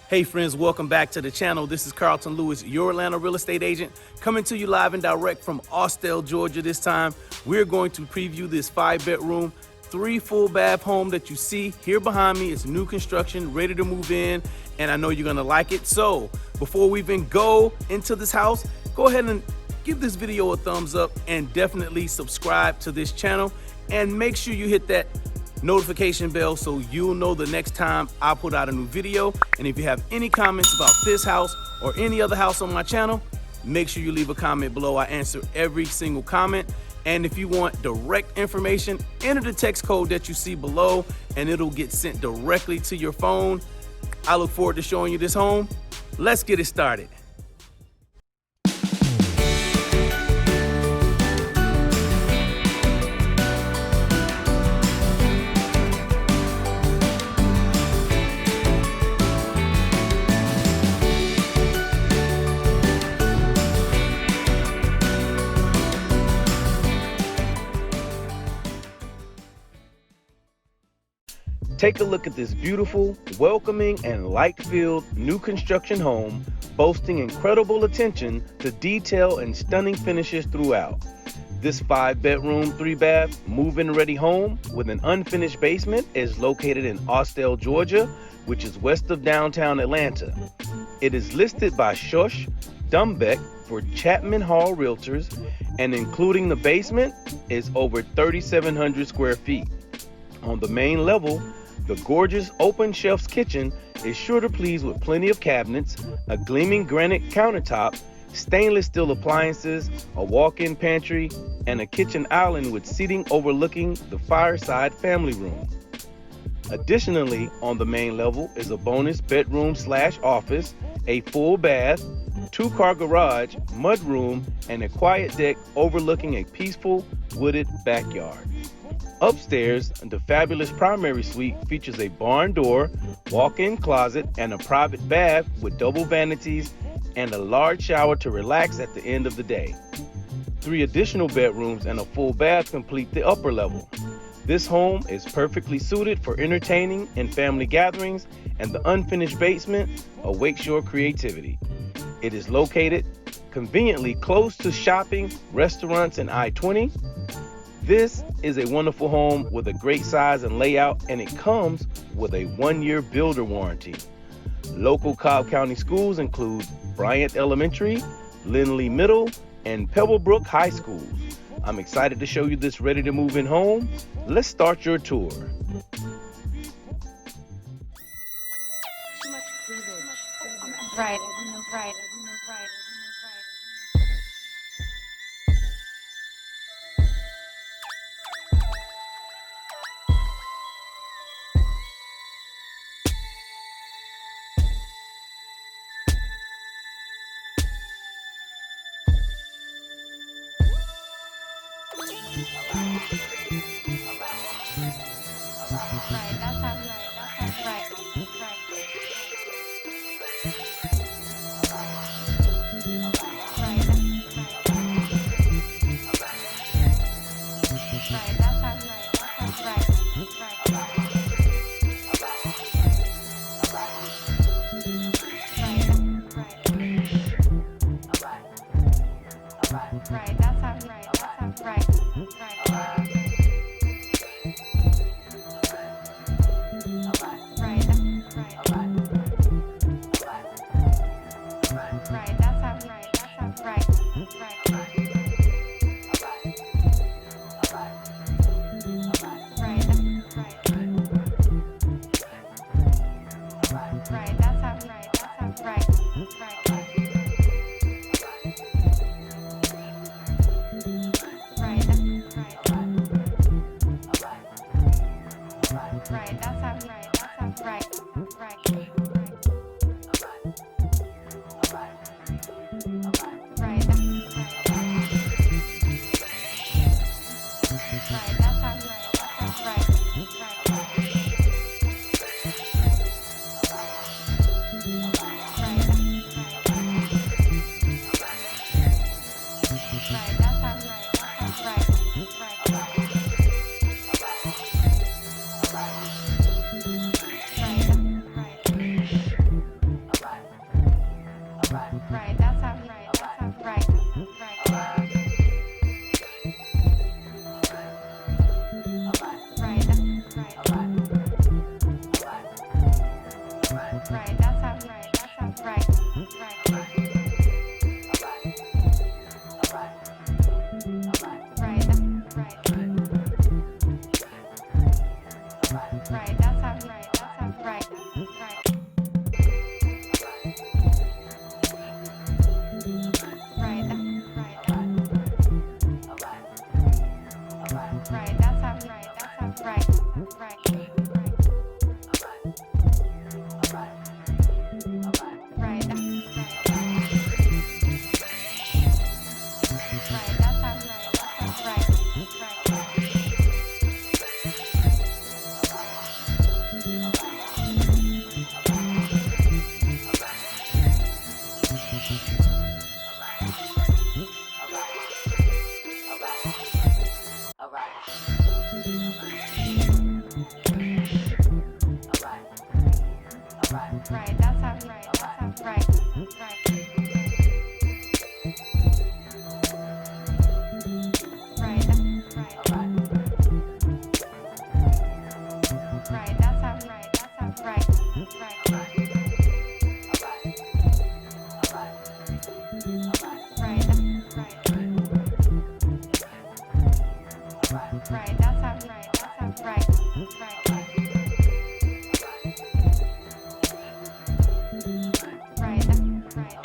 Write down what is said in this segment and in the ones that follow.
Hey friends, welcome back to the channel. This is Carlton Lewis, your Atlanta real estate agent, coming to you live and direct from Austell, Georgia. This time, we're going to preview this 5-bedroom, 3 full bath home that you see here behind me. It's new construction, ready to move in, and I know you're gonna like it. So before we even go into this house, go ahead and give this video a thumbs up and definitely subscribe to this channel, and make sure you hit that notification bell so you'll know the next time I put out a new video. And if you have any comments about this house or any other house on my channel, make sure you leave a comment below. I answer every single comment. And if you want direct information, enter the text code that you see below and it'll get sent directly to your phone. I look forward to showing you this home. Let's get it started. Take a look at this beautiful, welcoming, and light-filled new construction home, boasting incredible attention to detail and stunning finishes throughout. This 5-bedroom, 3-bath, move-in ready home with an unfinished basement is located in Austell, Georgia, which is west of downtown Atlanta. It is listed by Shosh Dombek for Chapman Hall Realtors, and including the basement is over 3,700 square feet. On the main level, the gorgeous open shelves kitchen is sure to please with plenty of cabinets, a gleaming granite countertop, stainless steel appliances, a walk-in pantry, and a kitchen island with seating overlooking the fireside family room. Additionally, on the main level is a bonus bedroom/office, a full bath, 2-car garage, mudroom, and a quiet deck overlooking a peaceful wooded backyard. Upstairs, the fabulous primary suite features a barn door, walk-in closet, and a private bath with double vanities and a large shower to relax at the end of the day. 3 additional bedrooms and a full bath complete the upper level. This home is perfectly suited for entertaining and family gatherings, and the unfinished basement awaits your creativity. It is located conveniently close to shopping, restaurants, and I-20. This is a wonderful home with a great size and layout, and it comes with a 1-year builder warranty. Local Cobb County schools include Bryant Elementary, Lindley Middle, and Pebblebrook High Schools. I'm excited to show you this ready to move in home. Let's start your tour. Right. Right. That's how. Right. That's how. Right. Right. Right. Right. Right. That's how. Right. That's how. Right. Right. Right. Right. Right. That's how. Right. That's how. Right. Right. Right. Right. Right. That's how. Right. That's how. Right. Right. Right. That's how. Right. That's how. Right. Right. Right. Right. Right. That's how. Right. That's how. Right. Right. Right. Right. Right. That's how. Right. That's how. Right. Right. Right. Right.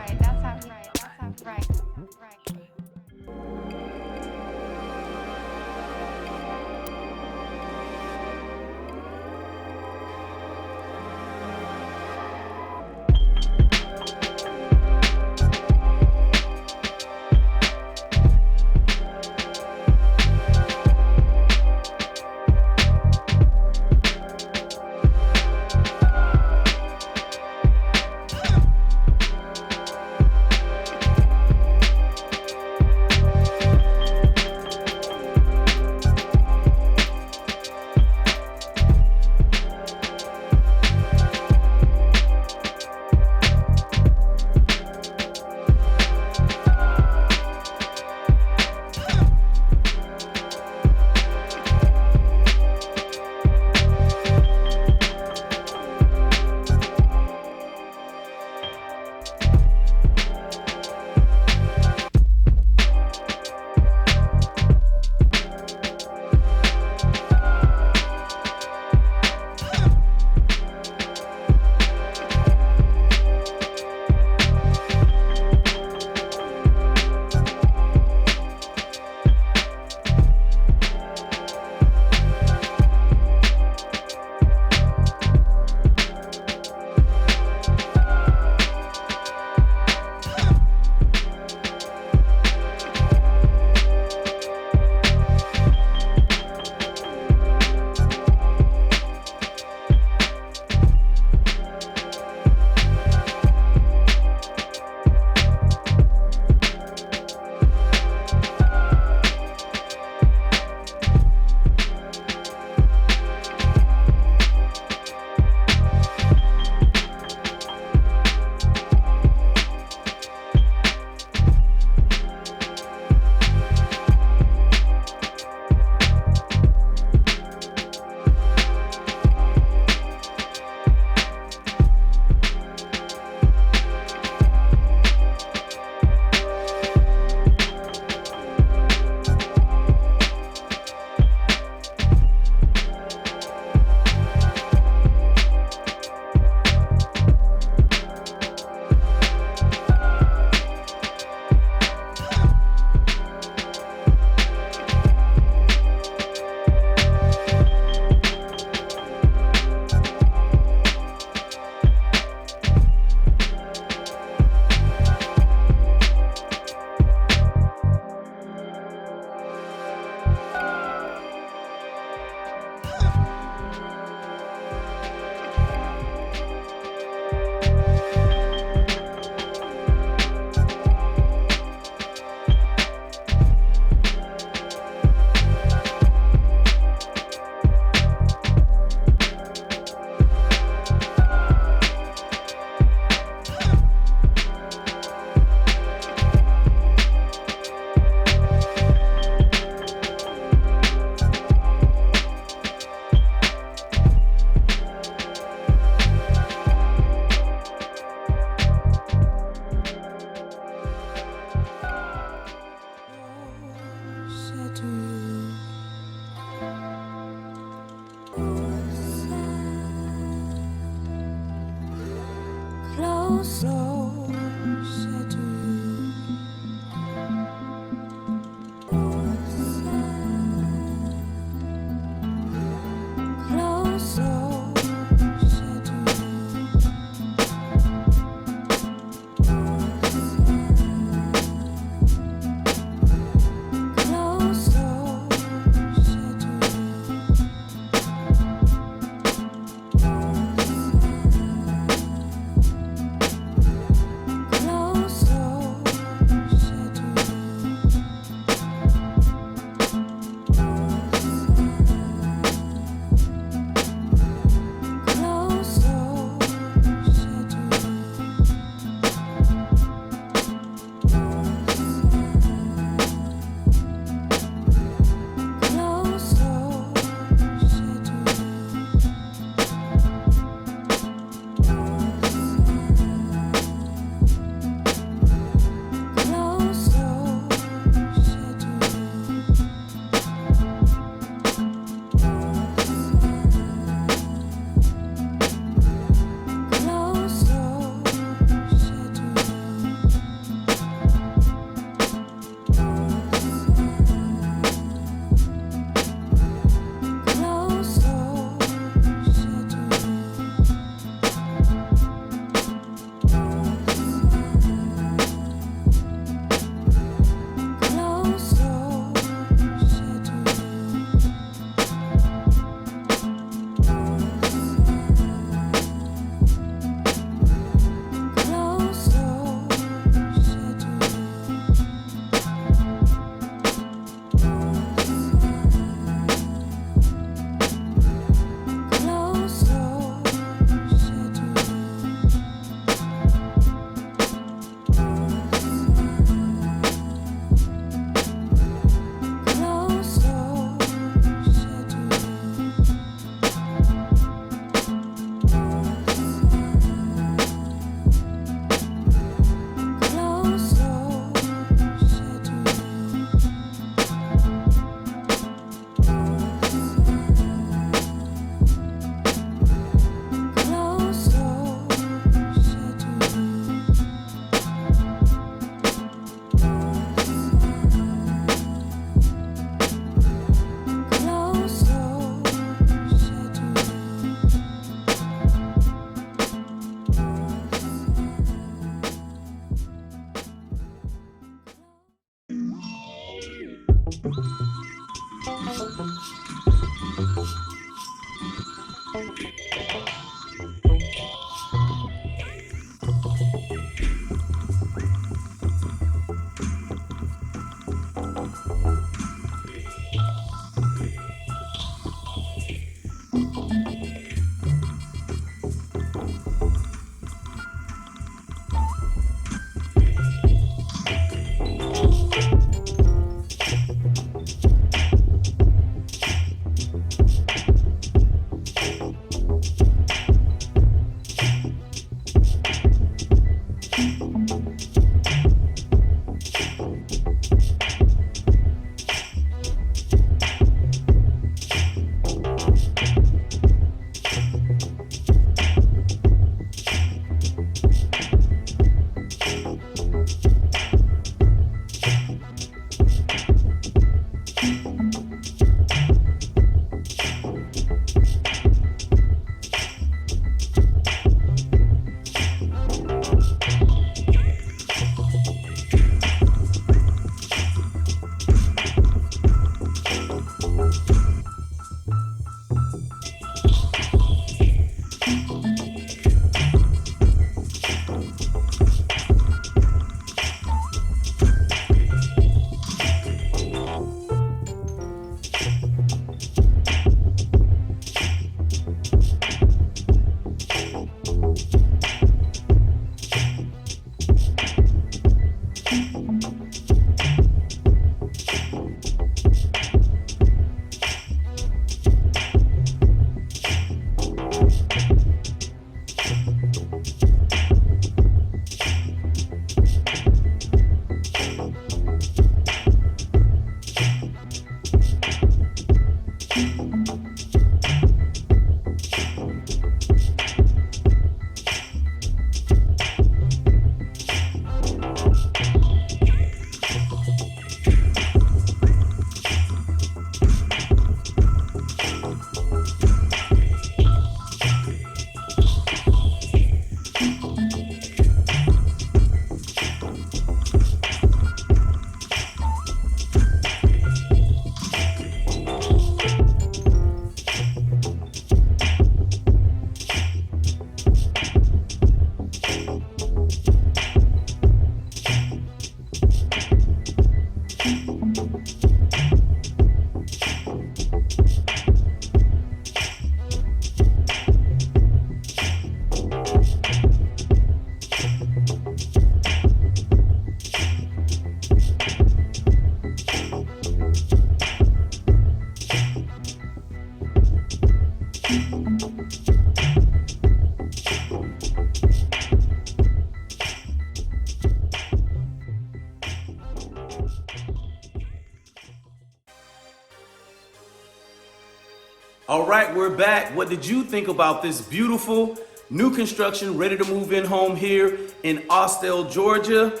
All right, we're back. What did you think about this beautiful new construction, ready to move in home here in Austell, Georgia?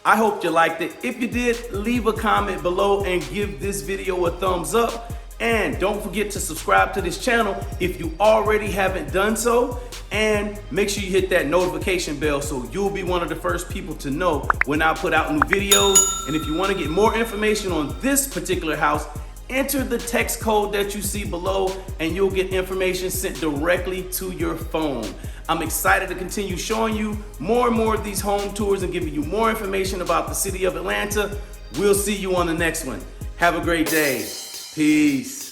I hope you liked it. If you did, leave a comment below and give this video a thumbs up. And don't forget to subscribe to this channel if you already haven't done so. And make sure you hit that notification bell so you'll be one of the first people to know when I put out new videos. And if you want to get more information on this particular house, enter the text code that you see below and you'll get information sent directly to your phone. I'm excited to continue showing you more and more of these home tours and giving you more information about the city of Atlanta. We'll see you on the next one. Have a great day. Peace.